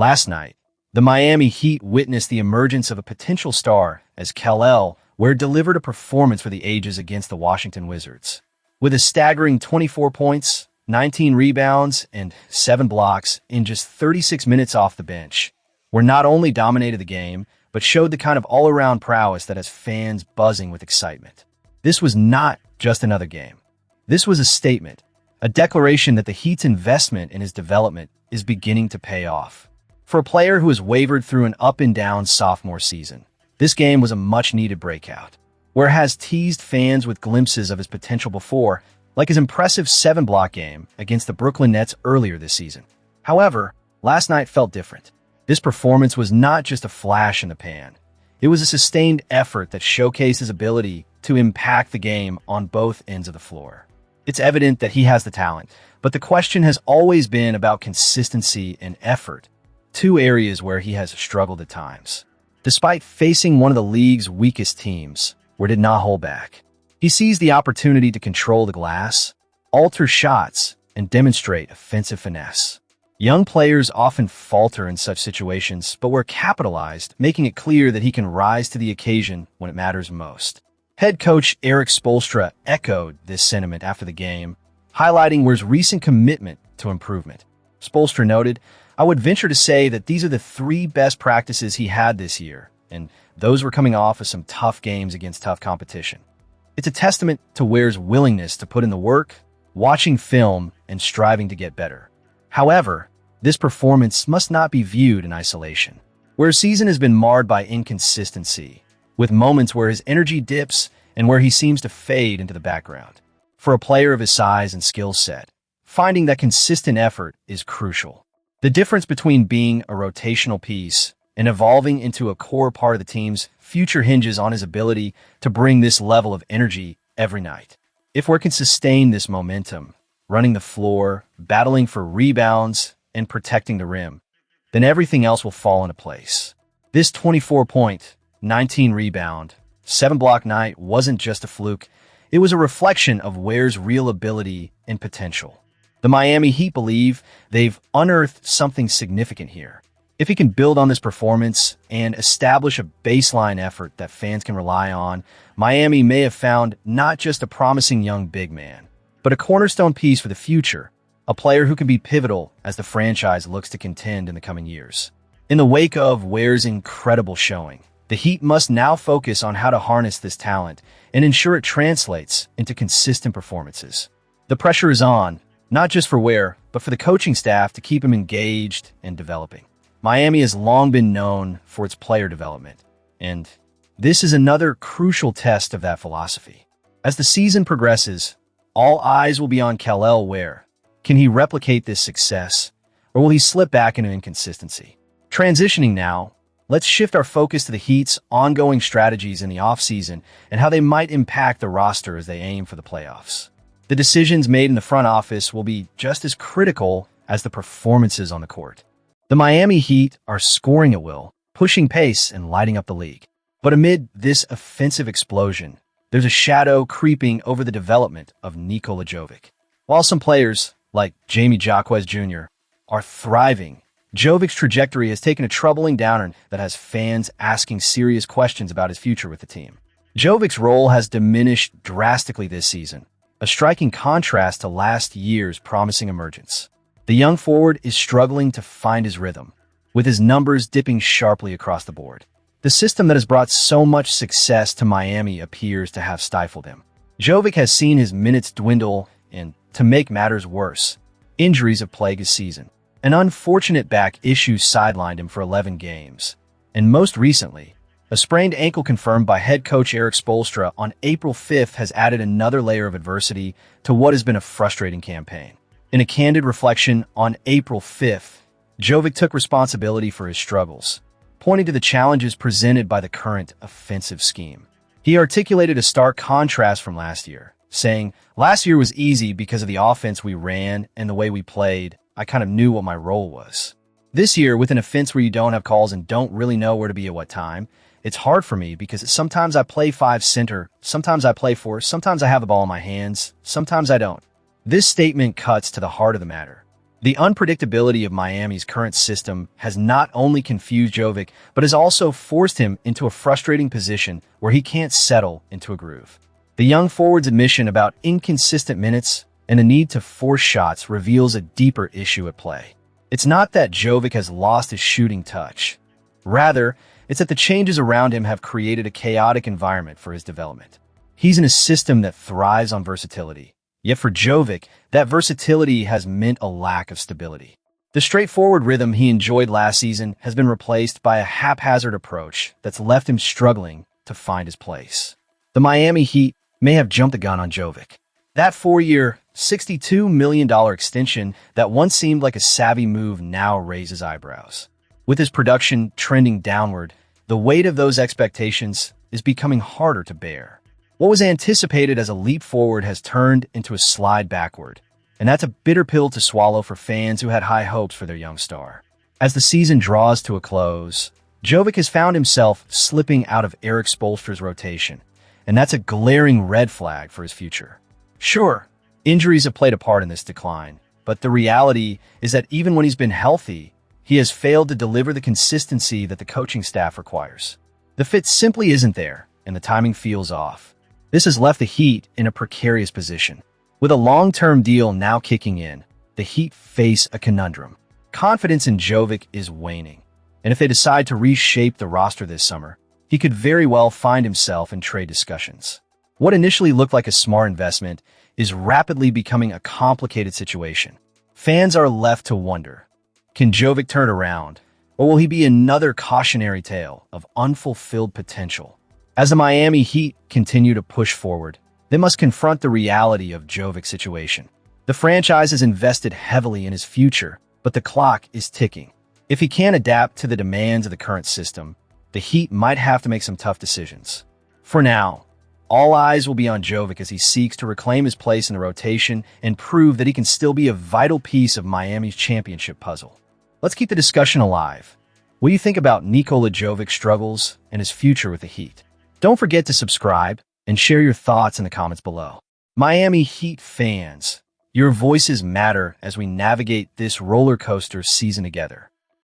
Last night, the Miami Heat witnessed the emergence of a potential star as Kel'el, Ware delivered a performance for the ages against the Washington Wizards. With a staggering 24 points, 19 rebounds, and 7 blocks in just 36 minutes off the bench, Ware not only dominated the game, but showed the kind of all-around prowess that has fans buzzing with excitement. This was not just another game. This was a statement, a declaration that the Heat's investment in his development is beginning to pay off. For a player who has wavered through an up-and-down sophomore season, this game was a much-needed breakout. Ware has teased fans with glimpses of his potential before, like his impressive 7-block game against the Brooklyn Nets earlier this season. However, last night felt different. This performance was not just a flash in the pan. It was a sustained effort that showcased his ability to impact the game on both ends of the floor. It's evident that he has the talent, but the question has always been about consistency and effort, two areas where he has struggled at times. Despite facing one of the league's weakest teams, Ware did not hold back. He seized the opportunity to control the glass, alter shots, and demonstrate offensive finesse. Young players often falter in such situations, but Ware capitalized, making it clear that he can rise to the occasion when it matters most. Head coach Erik Spoelstra echoed this sentiment after the game, highlighting Ware's recent commitment to improvement. Spoelstra noted, "I would venture to say that these are the 3 best practices he had this year, and those were coming off of some tough games against tough competition." It's a testament to Ware's willingness to put in the work, watching film, and striving to get better. However, this performance must not be viewed in isolation. Ware's season has been marred by inconsistency, with moments where his energy dips and where he seems to fade into the background. For a player of his size and skill set, finding that consistent effort is crucial. The difference between being a rotational piece and evolving into a core part of the team's future hinges on his ability to bring this level of energy every night. If Ware can sustain this momentum, running the floor, battling for rebounds, and protecting the rim, then everything else will fall into place. This 24-point, 19-rebound, 7-block night wasn't just a fluke. It was a reflection of Ware's real ability and potential. The Miami Heat believe they've unearthed something significant here. If he can build on this performance and establish a baseline effort that fans can rely on, Miami may have found not just a promising young big man, but a cornerstone piece for the future, a player who can be pivotal as the franchise looks to contend in the coming years. In the wake of Ware's incredible showing, the Heat must now focus on how to harness this talent and ensure it translates into consistent performances. The pressure is on, not just for Ware, but for the coaching staff to keep him engaged and developing. Miami has long been known for its player development, and this is another crucial test of that philosophy. As the season progresses, all eyes will be on Kel'el Ware. Can he replicate this success, or will he slip back into inconsistency? Transitioning now, let's shift our focus to the Heat's ongoing strategies in the offseason and how they might impact the roster as they aim for the playoffs. The decisions made in the front office will be just as critical as the performances on the court. The Miami Heat are scoring at will, pushing pace and lighting up the league. But amid this offensive explosion, there's a shadow creeping over the development of Nikola Jovic. While some players, like Jamie Jaquez Jr., are thriving, Jovic's trajectory has taken a troubling downturn that has fans asking serious questions about his future with the team. Jovic's role has diminished drastically this season, a striking contrast to last year's promising emergence. The young forward is struggling to find his rhythm, with his numbers dipping sharply across the board. The system that has brought so much success to Miami appears to have stifled him. Jovic has seen his minutes dwindle, and to make matters worse, injuries have plagued his season. An unfortunate back issue sidelined him for 11 games, and most recently, a sprained ankle confirmed by head coach Erik Spoelstra on April 5th has added another layer of adversity to what has been a frustrating campaign. In a candid reflection on April 5th, Jovic took responsibility for his struggles, pointing to the challenges presented by the current offensive scheme. He articulated a stark contrast from last year, saying, "Last year was easy because of the offense we ran and the way we played. I kind of knew what my role was. This year, with an offense where you don't have calls and don't really know where to be at what time, it's hard for me because sometimes I play 5 center, sometimes I play 4, sometimes I have the ball in my hands, sometimes I don't." This statement cuts to the heart of the matter. The unpredictability of Miami's current system has not only confused Jovic, but has also forced him into a frustrating position where he can't settle into a groove. The young forward's admission about inconsistent minutes and a need to force shots reveals a deeper issue at play. It's not that Jovic has lost his shooting touch. Rather, it's that the changes around him have created a chaotic environment for his development. He's in a system that thrives on versatility. Yet for Jovic, that versatility has meant a lack of stability. The straightforward rhythm he enjoyed last season has been replaced by a haphazard approach that's left him struggling to find his place. The Miami Heat may have jumped the gun on Jovic. That 4-year, $62 million extension that once seemed like a savvy move now raises eyebrows. With his production trending downward, the weight of those expectations is becoming harder to bear. What was anticipated as a leap forward has turned into a slide backward, and that's a bitter pill to swallow for fans who had high hopes for their young star. As the season draws to a close, Jovic has found himself slipping out of Erik Spoelstra's rotation, and that's a glaring red flag for his future. Sure, injuries have played a part in this decline, but the reality is that even when he's been healthy, he has failed to deliver the consistency that the coaching staff requires. The fit simply isn't there, and the timing feels off. This has left the Heat in a precarious position. With a long-term deal now kicking in, the Heat face a conundrum. Confidence in Jovic is waning, and if they decide to reshape the roster this summer, he could very well find himself in trade discussions. What initially looked like a smart investment is rapidly becoming a complicated situation. Fans are left to wonder, can Jovic turn around, or will he be another cautionary tale of unfulfilled potential? As the Miami Heat continue to push forward, they must confront the reality of Jovic's situation. The franchise has invested heavily in his future, but the clock is ticking. If he can't adapt to the demands of the current system, the Heat might have to make some tough decisions. For now, all eyes will be on Jovic as he seeks to reclaim his place in the rotation and prove that he can still be a vital piece of Miami's championship puzzle. Let's keep the discussion alive. What do you think about Nikola Jovic's struggles and his future with the Heat? Don't forget to subscribe and share your thoughts in the comments below. Miami Heat fans, your voices matter as we navigate this roller coaster season together.